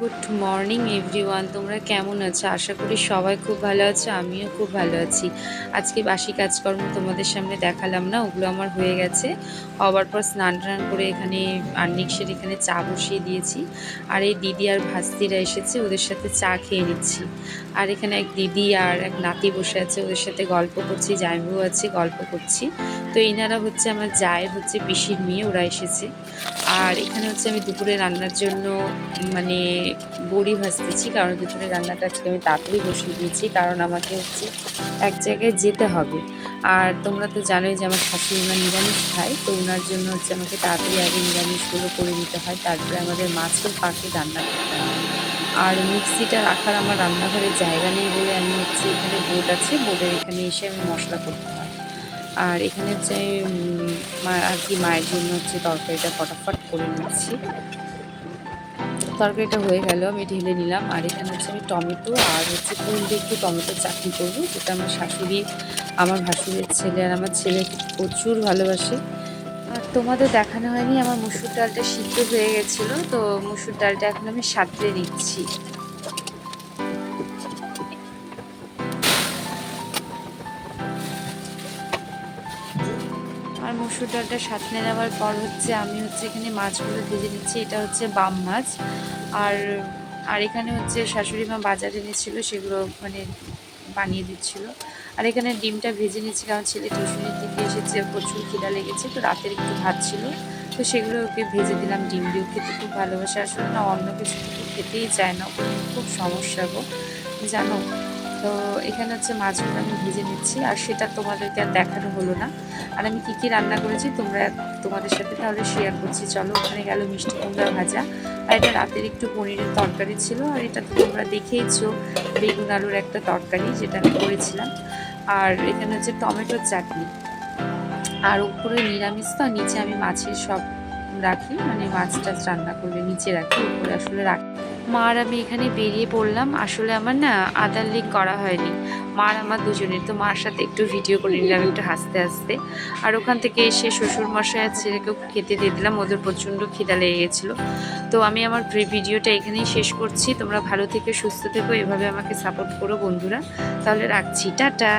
Good morning everyone, তোমরা কেমন আছো? আশা করি সবাই খুব ভালো আছো, আমিও খুব ভালো আছি। আজকে বাসি কাজকর্ম তোমাদের সামনে দেখালাম না, ওগুলো আমার হয়ে গেছে। হওয়ার পর স্নান টান করে এখানে আর্নিক্সের এখানে চা বসিয়ে দিয়েছি। আর এই দিদি আর ভাস্তিরা এসেছে, ওদের সাথে চা খেয়ে নিচ্ছি। আর এখানে এক দিদি আর এক নাতি বসে আছে, ওদের সাথে গল্প করছি, জামাইবাবু আছে, গল্প করছি। তো এনারা হচ্ছে আমার জায়ের হচ্ছে পিসির মেয়ে, ওরা এসেছে। আর এখানে হচ্ছে আমি দুপুরে রান্নার জন্য মানে বড়ি ভাজতেছি, কারণ দুপুরে রান্নাটা আজকে আমি তাড়াতাড়ি বসিয়ে দিয়েছি, কারণ আমাকে হচ্ছে এক জায়গায় যেতে হবে। আর তোমরা তো জানোই যে আমার শাশুড়ি মা নিরামিষ খায়, তো ওনার জন্য হচ্ছে আমাকে তাড়াতাড়ি আগে নিরামিষগুলো করে নিতে হয়, তারপরে আমাদের মাছের পাখি রান্না করতে হয়। আর মিক্সিটা রাখার আমার রান্নাঘরে জায়গা নেই বলে আমি হচ্ছে এখানে বোর্ড আছে, বোর্ডের এখানে এসে আমি মশলা করতে হয়। আর এখানে হচ্ছে মা আর কি মায়ের জন্য হচ্ছে তরকারিটা ফটাফট করে নিচ্ছি। তরকারিটা হয়ে গেল, আমি ঢেলে নিলাম। আর এখানে হচ্ছে আমি টমেটো আর হচ্ছে ফুল দিয়ে একটু টমেটোর চাটনি করবো, যেটা আমার শাশুড়ি, আমার ভাসুরের ছেলে আর আমার ছেলে প্রচুর ভালোবাসে। আর তোমাদের দেখানো হয়নি, আমার মুসুর ডালটা সিদ্ধ হয়ে গেছিলো, তো মুসুর ডালটা এখন আমি সাঁতরে নিচ্ছি। আর মসুর ডালটা সাঁতলে নেওয়ার পর হচ্ছে আমি হচ্ছে এখানে মাছগুলো ভেজে নিচ্ছি। এটা হচ্ছে বাম মাছ। আর আর এখানে হচ্ছে শাশুড়ি মা বাজারে এনেছিল, সেগুলো মানে বানিয়ে দিচ্ছিল। আর এখানে ডিমটা ভেজে নিচ্ছি, কারণ ছেলে টিউশনের থেকে এসেছে, প্রচুর খিদা লেগেছে, তো রাতের একটু ভাত ছিল, তো সেগুলো ওকে ভেজে দিলাম। ডিম দিয়েও খেতে খুব ভালোবাসে, আসলে না অন্য কিছু তো খেতেই চায় না, খুব সমস্যা গো, জানো। তো এখানে হচ্ছে মাছগুলো আমি ভেজে নিচ্ছি, আর সেটা তোমাদেরকে আর দেখানো হলো না। আর আমি কী কী রান্না করেছি তোমাদের সাথে তাহলে শেয়ার করছি। চলো, ওখানে গেল মিষ্টি কুমড়া ভাজা, আর এটা রাতের একটু পনিরের তরকারি ছিল, আর এটা তো তোমরা দেখেইছো বেগুন আলুর একটা তরকারি, যেটা আমি করেছিলাম। আর এখানে হচ্ছে টমেটোর চাটনি। আর উপরে নিরামিষ, তো নিচে আমি মাছের সব রাখি, মানে মাছ টাছ রান্না করলে নিচে রাখি, উপরে আসলে রাখি। মা আর আমি এখানে বেরিয়ে পড়লাম। আসলে আমার না আধার লিঙ্ক করা হয়নি, মার আমার দুজনের, তো মার সাথে একটু ভিডিও করে নিলাম একটু হাসতে হাসতে। আর ওখান থেকে এসে শ্বশুর মশাই আর ছেলেকেও খেতে দিয়ে দিলাম, ওদের প্রচণ্ড খিদা লেগে গেছিলো। তো আমি আমার ভিডিওটা এখানেই শেষ করছি। তোমরা ভালো থেকে সুস্থ থেকো, এভাবে আমাকে সাপোর্ট করো বন্ধুরা। তাহলে রাখছি, টাটা।